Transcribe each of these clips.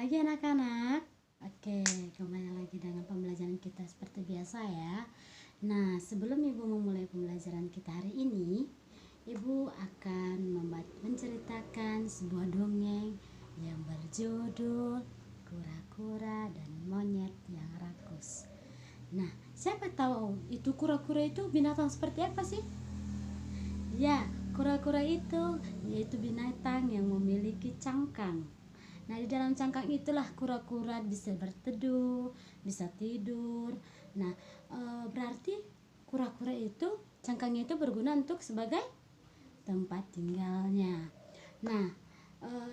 pagi anak-anak. Oke, kembali lagi dengan pembelajaran kita seperti biasa ya. Nah, sebelum Ibu memulai pembelajaran kita hari ini, Ibu akan menceritakan sebuah dongeng yang berjudul Kura-kura dan Monyet yang Rakus. Nah, siapa tahu itu kura-kura itu binatang seperti apa sih? Ya, kura-kura itu yaitu binatang yang memiliki cangkang. Nah, di dalam cangkang itulah kura-kura bisa berteduh, bisa tidur. Nah, berarti kura-kura itu cangkangnya itu berguna untuk sebagai tempat tinggalnya. Nah,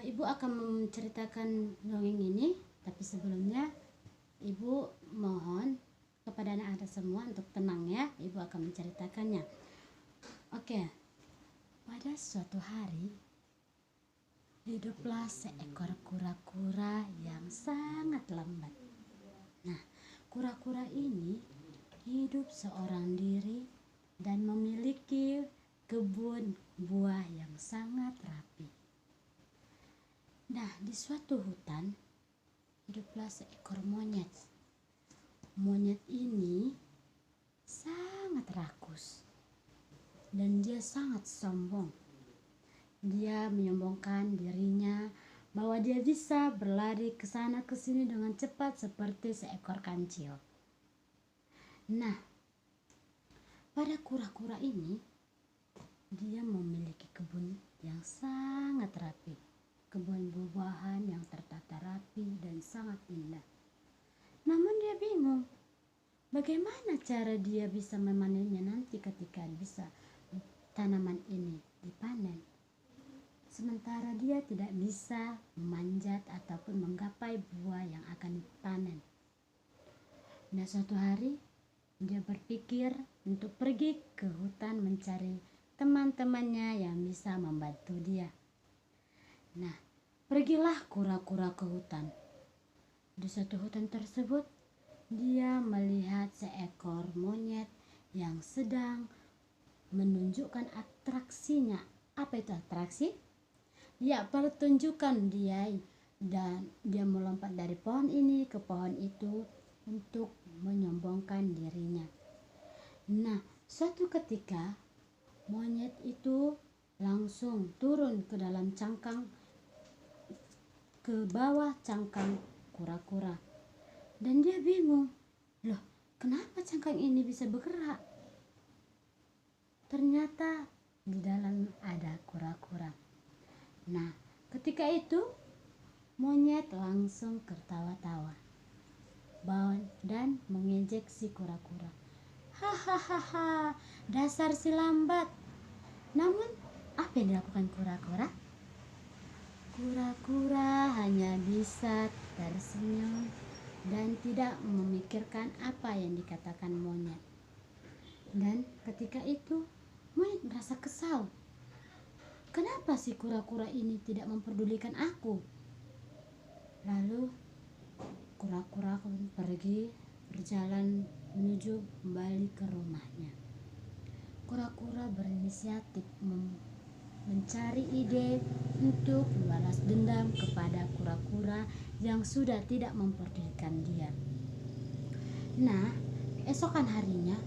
Ibu akan menceritakan dongeng ini, tapi sebelumnya Ibu mohon kepada anak-anak semua untuk tenang ya. Ibu akan menceritakannya. Oke. Pada suatu hari hiduplah seekor kura-kura yang sangat lambat. Nah, kura-kura ini hidup seorang diri dan memiliki kebun buah yang sangat rapi. Nah, di suatu hutan hiduplah seekor monyet. Monyet ini sangat rakus dan dia sangat sombong. Dia menyombongkan dirinya bahwa dia bisa berlari ke sana ke sini dengan cepat seperti seekor kancil. Nah, pada kura-kura ini dia memiliki kebun yang sangat rapi. Kebun buah-buahan yang tertata rapi dan sangat indah. Namun dia bingung bagaimana cara dia bisa memanennya nanti ketika bisa tanaman ini dipanen. Sementara dia tidak bisa memanjat ataupun menggapai buah yang akan dipanen. Nah, suatu hari dia berpikir untuk pergi ke hutan mencari teman-temannya yang bisa membantu dia. Nah, pergilah kura-kura ke hutan. Di suatu hutan tersebut, dia melihat seekor monyet yang sedang menunjukkan atraksinya. Apa itu atraksi? Ya, pertunjukan dia, dan dia melompat dari pohon ini ke pohon itu untuk menyombongkan dirinya. Nah, suatu ketika monyet itu langsung turun ke dalam cangkang, ke bawah cangkang kura-kura, dan dia bingung, loh, kenapa cangkang ini bisa bergerak? Ternyata di dalam ada kura-kura. Nah, ketika itu monyet langsung ketawa-tawa dan mengejek si kura-kura. Hahaha, dasar si lambat. Namun, apa yang dilakukan kura-kura? Kura-kura hanya bisa tersenyum dan tidak memikirkan apa yang dikatakan monyet. Dan ketika itu, monyet merasa kesal. Kenapa si kura-kura ini tidak memperdulikan aku? Lalu kura-kura pun pergi berjalan menuju kembali ke rumahnya. Kura-kura berinisiatif mencari ide untuk membalas dendam kepada kura-kura yang sudah tidak memperdulikan dia. Nah, keesokan harinya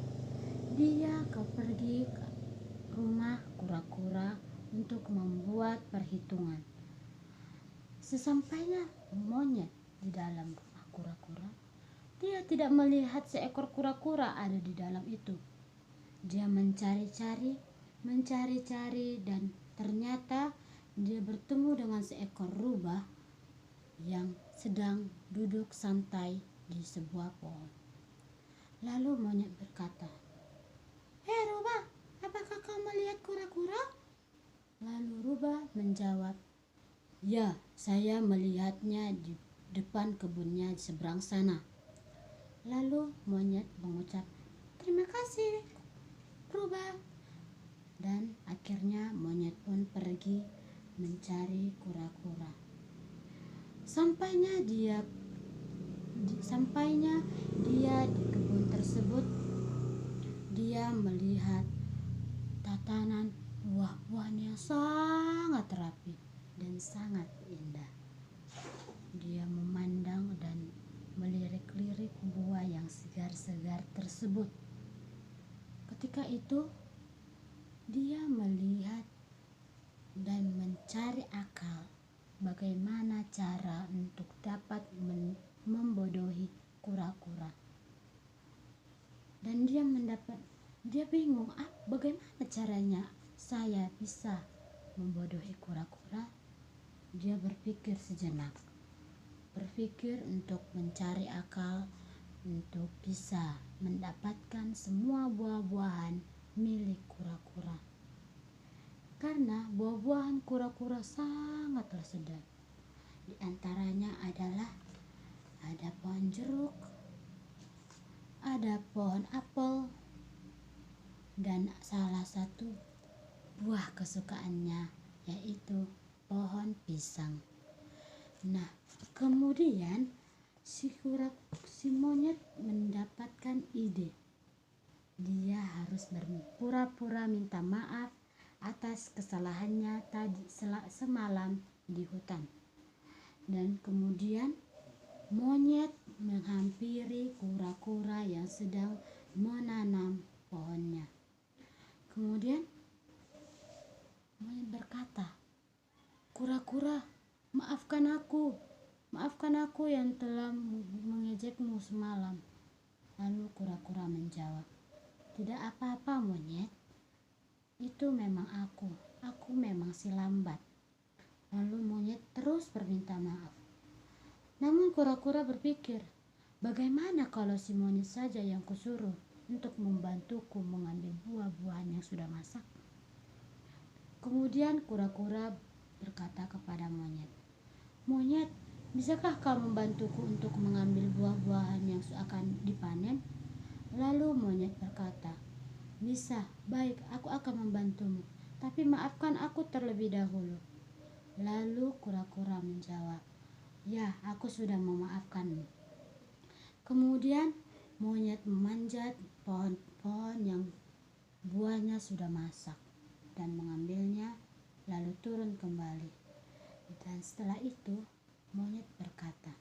dia pergi ke rumah kura-kura untuk membuat perhitungan. Sesampainya monyet di dalam rumah kura-kura, dia tidak melihat seekor kura-kura ada di dalam itu. Dia mencari-cari dan ternyata dia bertemu dengan seekor rubah yang sedang duduk santai di sebuah pohon. Lalu monyet berkata, "Hei rubah, apakah kau melihat kura-kura?" Lalu rubah menjawab, "Ya, saya melihatnya di depan kebunnya di seberang sana." Lalu monyet mengucap, "Terima kasih, rubah." Dan akhirnya monyet pun pergi mencari kura-kura. Sampainya dia di kebun tersebut, dia melihat tatanan buah-buahnya sangat rapi dan sangat indah. Dia tersebut. Ketika itu dia melihat dan mencari akal bagaimana cara untuk dapat membodohi kura-kura. Dan dia bingung, bagaimana caranya saya bisa membodohi kura-kura. Dia berpikir sejenak, berpikir untuk mencari akal untuk bisa mendapatkan semua buah-buahan milik kura-kura. Karena buah-buahan kura-kura sangatlah sedap. Di antaranya adalah ada pohon jeruk, ada pohon apel, dan salah satu buah kesukaannya yaitu pohon pisang. Nah, kemudian si monyet mendapatkan ide. Dia harus berpura-pura minta maaf atas kesalahannya tadi semalam di hutan. Dan kemudian monyet menghampiri kura-kura yang sedang menanam pohonnya. Kemudian monyet berkata, "Kura-kura, maafkan aku yang telah mengejekmu semalam." Lalu kura-kura menjawab, "Tidak apa-apa monyet, itu memang aku memang si lambat." Lalu monyet terus berminta maaf. Namun kura-kura berpikir, bagaimana kalau si monyet saja yang kusuruh untuk membantuku mengambil buah-buahan yang sudah masak? Kemudian kura-kura berkata kepada monyet, "Monyet, bisakah kau membantuku untuk mengambil buah-buahan yang akan dipanen?" Lalu monyet berkata, "Bisa, baik, aku akan membantumu, tapi maafkan aku terlebih dahulu." Lalu kura-kura menjawab, "Ya, aku sudah memaafkanmu." Kemudian monyet memanjat pohon-pohon yang buahnya sudah masak dan mengambilnya, lalu turun kembali. Dan setelah itu monyet berkata,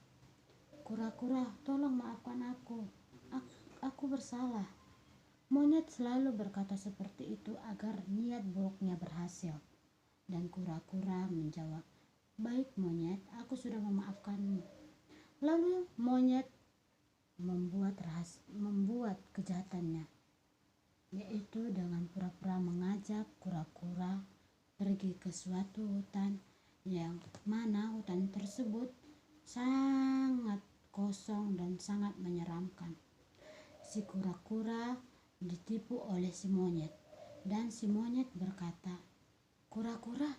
"Kura-kura, tolong maafkan aku bersalah." Monyet selalu berkata seperti itu agar niat buruknya berhasil. Dan kura-kura menjawab, "Baik monyet, aku sudah memaafkanmu." Lalu monyet membuat kejahatannya, yaitu dengan pura-pura mengajak kura-kura pergi ke suatu hutan yang mana hutan tersebut sangat kosong dan sangat menyeramkan. Si kura-kura ditipu oleh si monyet, dan si monyet berkata, "Kura-kura,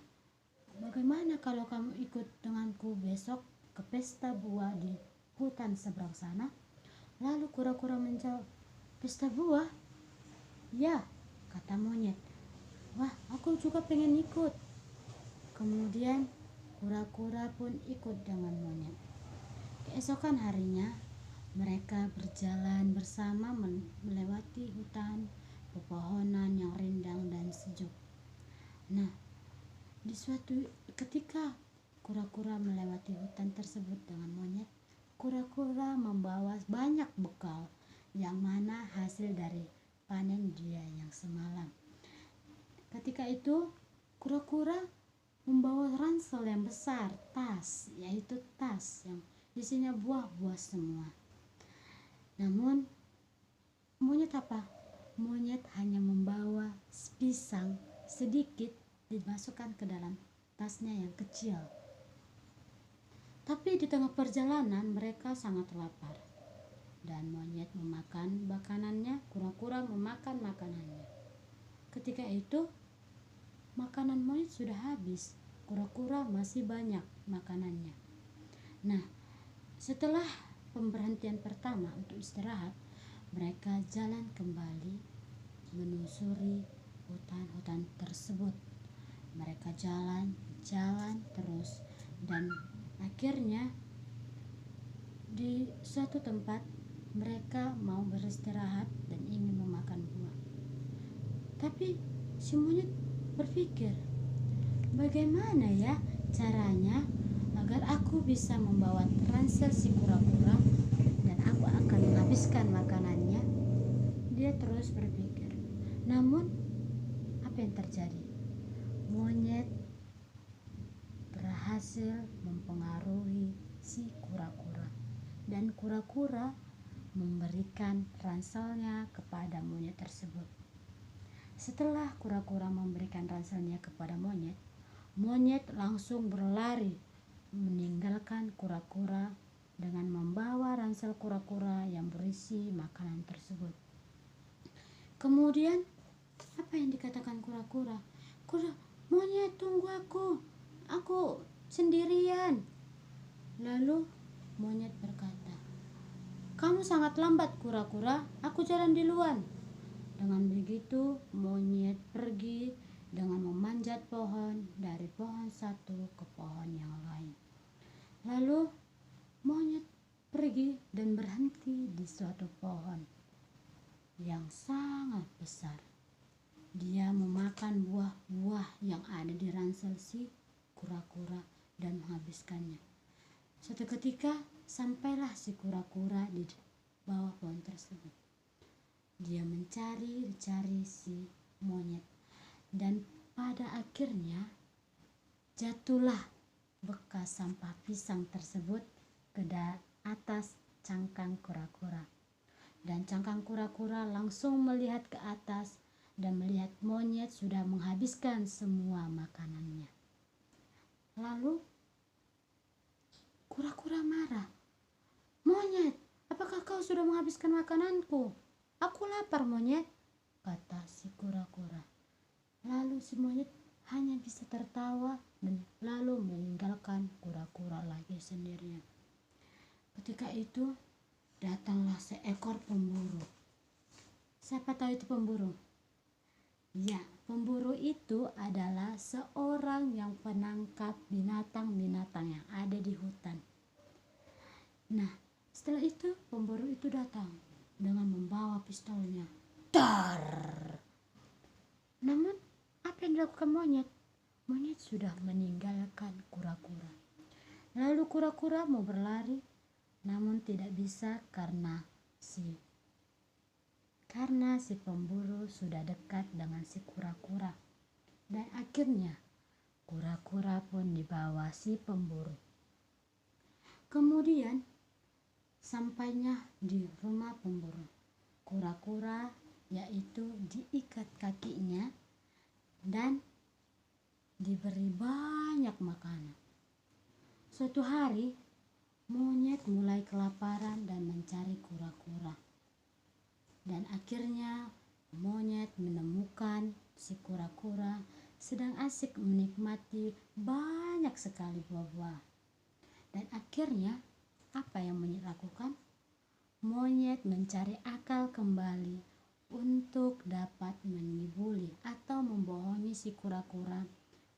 bagaimana kalau kamu ikut denganku besok ke pesta buah di hutan seberang sana?" Lalu kura-kura menjawab, "Pesta buah?" "Ya," kata monyet. "Wah, aku juga pengen ikut." Kemudian kura-kura pun ikut dengan monyet. Keesokan harinya mereka berjalan bersama melewati hutan pepohonan yang rindang dan sejuk. Nah, di suatu ketika kura-kura melewati hutan tersebut dengan monyet, kura-kura membawa banyak bekal yang mana hasil dari panen dia yang semalam. Ketika itu kura-kura membawa ransel yang besar, yaitu tas yang isinya buah-buah semua. Namun monyet Monyet hanya membawa pisang sedikit dimasukkan ke dalam tasnya yang kecil. Tapi di tengah perjalanan mereka sangat lapar. Dan monyet memakan makanannya, kura-kura memakan makanannya. Ketika itu makanan monyet sudah habis, kura-kura masih banyak makanannya. Nah, setelah pemberhentian pertama untuk istirahat, mereka jalan kembali menelusuri hutan-hutan tersebut. Mereka jalan terus, dan akhirnya di suatu tempat mereka mau beristirahat dan ingin memakan buah. Tapi si monyet berpikir, bagaimana ya caranya agar aku bisa membawa ransel si kura-kura dan aku akan menghabiskan makanannya. terus berpikir. Namun, apa yang terjadi? Monyet berhasil mempengaruhi si kura-kura, dan kura-kura memberikan ranselnya kepada monyet tersebut. Setelah kura-kura memberikan ranselnya kepada monyet, monyet langsung berlari meninggalkan kura-kura dengan membawa ransel kura-kura yang berisi makanan tersebut. Kemudian, apa yang dikatakan kura-kura? Monyet, tunggu aku sendirian. Lalu monyet berkata, kamu sangat lambat kura-kura, aku jalan duluan. Dengan begitu monyet pergi dengan memanjat pohon dari pohon satu ke pohon yang lain. Lalu monyet pergi dan berhenti di suatu pohon yang sangat besar. Dia memakan buah-buah yang ada di ransel si kura-kura dan menghabiskannya. Suatu ketika sampailah si kura-kura di bawah pohon tersebut. Dia mencari si monyet, dan pada akhirnya jatuhlah bekas sampah pisang tersebut ke atas cangkang kura-kura. Dan cangkang kura-kura langsung melihat ke atas dan melihat monyet sudah menghabiskan semua makanannya. Lalu kura-kura marah. Monyet, apakah kau sudah menghabiskan makananku? Aku lapar monyet, kata si kura-kura. Lalu si monyet hanya bisa tertawa dan lalu meninggalkan kura-kura lagi sendirian. Ketika itu datanglah seekor pemburu. Siapa tahu itu pemburu? Ya, pemburu itu adalah seorang yang penangkap binatang-binatang yang ada di hutan. Nah, setelah itu pemburu itu datang dengan membawa pistolnya. Dar! Namun, apa yang dilakukan monyet? Monyet sudah meninggalkan kura-kura. Lalu kura-kura mau berlari, namun tidak bisa karena si pemburu sudah dekat dengan si kura-kura. Dan akhirnya kura-kura pun dibawa si pemburu. Kemudian sampainya di rumah pemburu. Kura-kura yaitu diikat kakinya dan diberi banyak makanan. Suatu hari monyet mulai kelaparan dan mencari kura-kura. Dan akhirnya monyet menemukan si kura-kura sedang asik menikmati banyak sekali buah-buah. Dan akhirnya apa yang monyet lakukan? Monyet mencari akal kembali untuk dapat mengibuli atau membohongi si kura-kura.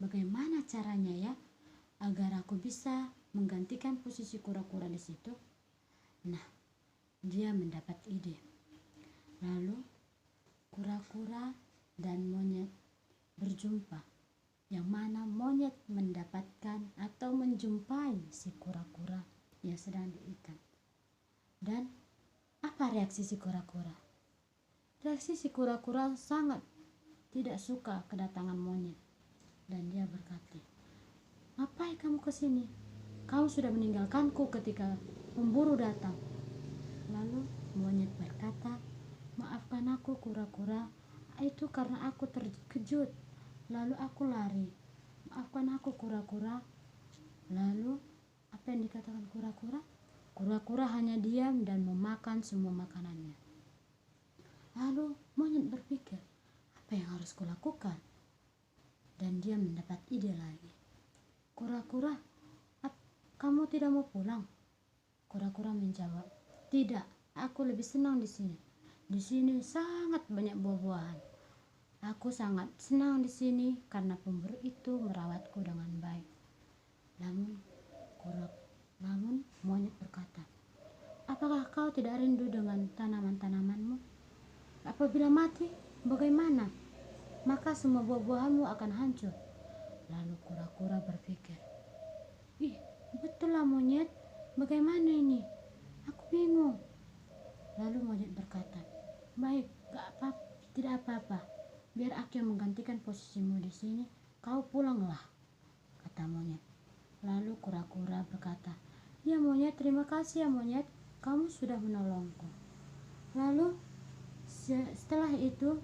Bagaimana caranya ya agar aku bisa menggantikan posisi kura-kura di situ? Nah, dia mendapat ide. Lalu kura-kura dan monyet berjumpa, yang mana monyet mendapatkan atau menjumpai si kura-kura yang sedang diikat. Dan apa reaksi si kura-kura? Reaksi si kura-kura sangat tidak suka kedatangan monyet. Dan dia berkata, ngapain kamu kesini? Kau sudah meninggalkanku ketika pemburu datang. Lalu monyet berkata, maafkan aku kura-kura, itu karena aku terkejut, lalu aku lari. Maafkan aku kura-kura. Lalu apa yang dikatakan kura-kura? Kura-kura hanya diam dan memakan semua makanannya. Lalu monyet berpikir, apa yang harus kulakukan? Dan dia mendapat ide lagi. Kura-kura, kamu tidak mau pulang? Kura-kura menjawab, tidak, aku lebih senang di sini. Di sini sangat banyak buah-buahan. Aku sangat senang di sini karena pemburu itu merawatku dengan baik. Namun monyet berkata, apakah kau tidak rindu dengan tanaman-tanamanmu? Apabila mati, bagaimana? Maka semua buah-buahanmu akan hancur. Lalu kura-kura berpikir, betul lah monyet, bagaimana ini? Aku bingung. Lalu monyet berkata, baik, tidak apa-apa, biar aku yang menggantikan posisimu di sini, kau pulanglah, kata monyet. Lalu kura-kura berkata, ya monyet, terima kasih ya monyet, kamu sudah menolongku. Lalu setelah itu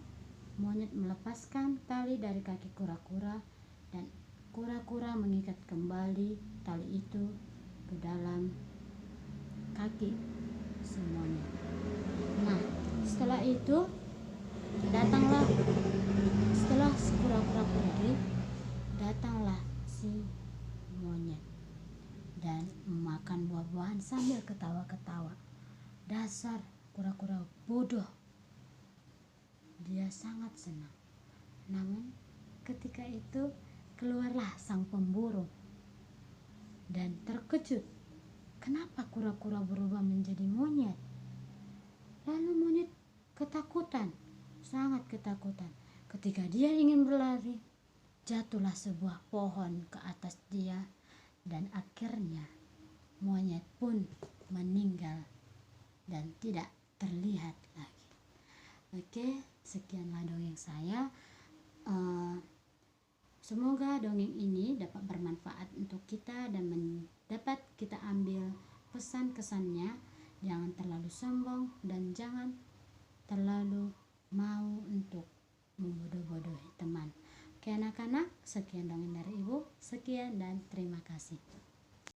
monyet melepaskan tali dari kaki kura-kura dan kura-kura mengikat kembali tali itu ke dalam kaki si monyet. Nah, setelah itu setelah si kura-kura pergi, datanglah si monyet dan memakan buah-buahan sambil ketawa-ketawa. Dasar kura-kura bodoh. Dia sangat senang. Namun ketika itu keluarlah sang pemburu dan terkejut. Kenapa kura-kura berubah menjadi monyet? Lalu monyet ketakutan, sangat ketakutan. Ketika dia ingin berlari, jatuhlah sebuah pohon ke atas dia dan akhirnya monyet pun meninggal dan tidak terlihat lagi. Oke, sekianlah dongeng saya. Semoga dongeng ini dapat bermanfaat untuk kita dan dapat kita ambil pesan-kesannya. Jangan terlalu sombong dan jangan terlalu mau untuk membodoh-bodohi teman. Oke anak-anak, sekian dongeng dari Ibu. Sekian dan terima kasih.